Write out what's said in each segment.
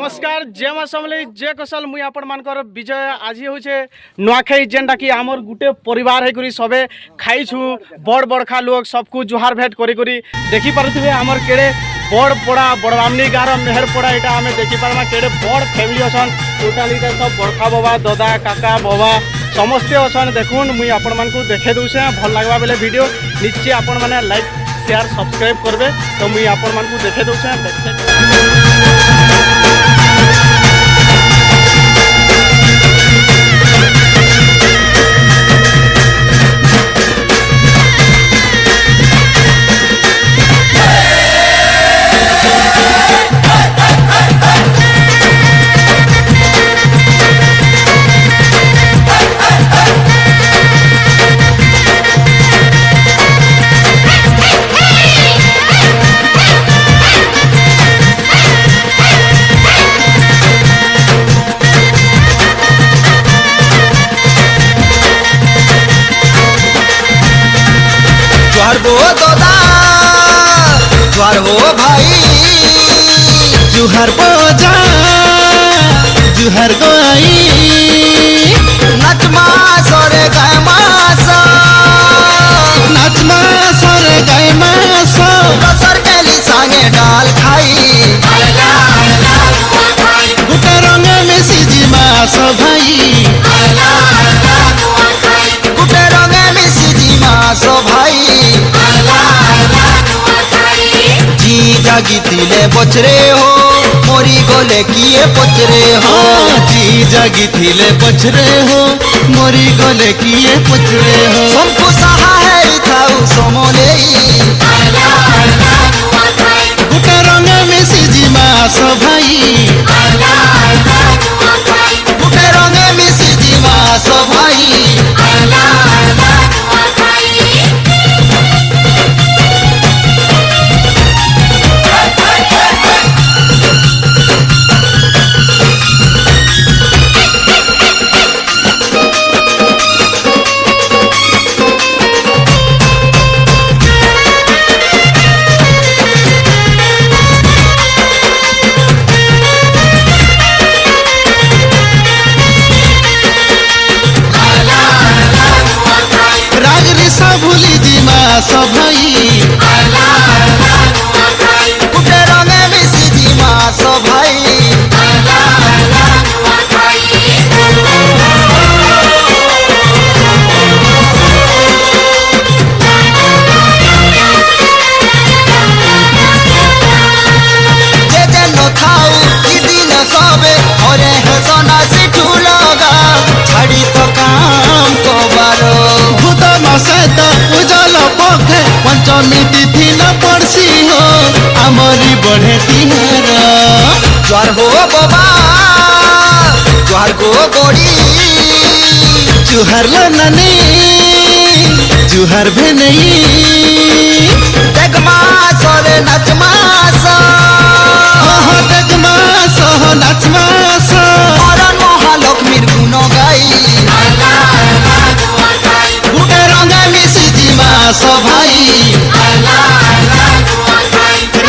नमस्कार जय माँ समलेई जय कौशल मुई आपण मानकर विजय आज होचे नुआखाई जेनटा कि आमर गुटे परिवार है करी सबे खाइछु बड़ बड़खा लोग सबको जुहार भेट करी करी देखि पारुथिबे आमर केड़े बड़ पड़ा बड़बामनी गाँव मेहर पड़ा यहाँ आम देखी पार्मा केड़े बड़ फैमिली अछन टोटाली सब बड़खा बाबा दादा काका बाबा समस्ते अछन देखुन मुई आपण मानकु देखे दउछे भल लागबा बेले वीडियो निश्चय आपण माने लाइक शेयर सब्सक्राइब करबे तो मुई आपण मानकु देखे दउछे जुहार हो दादा जुहार हो भाई जुहार बोजा जुहार गोई नाच मास रे गाय मास नाच मास रे गाय मास कसर केली सांगे डाल खाई गुटे रंग में सिजी मास भाई गुटे रंग में सिजी मास भाई जी जागी थिले बचरे हो मोरी गोले किए पचरे हो जी जागी थिले बचरे हो मोरी गोले किए पचरे हो सबको सहा है थाउ समले गुटे रंग में सिजी मास भाई गुटे रंग में सिजी मास भाई भूली जी मास भाई गुटे रंग में सिजी मास भाई जे जे न थाउ ई दिन सबे घरे हसना सिठू लगा छाड़ी तो काम को बारो भूत सहित उजल पखे पंचमी तिथि न पड़सी हो आमरी बढ़े तिहार जुहार हो बाबा जुहार गो गोड़ी जुहार लो ननी जुहार भी नहीं देख मास रे नच मास हो देख मास हो नच मास मरण महालक्ष्मीर गुण गाई गुटे रंग में सिजी मास भाई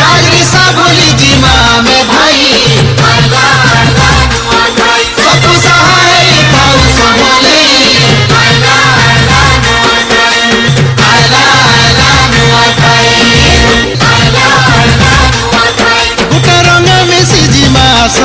राजरी साबुली जी माँ में भाई सबको सहाय थाउ समले गुटे रंग में सिजी मास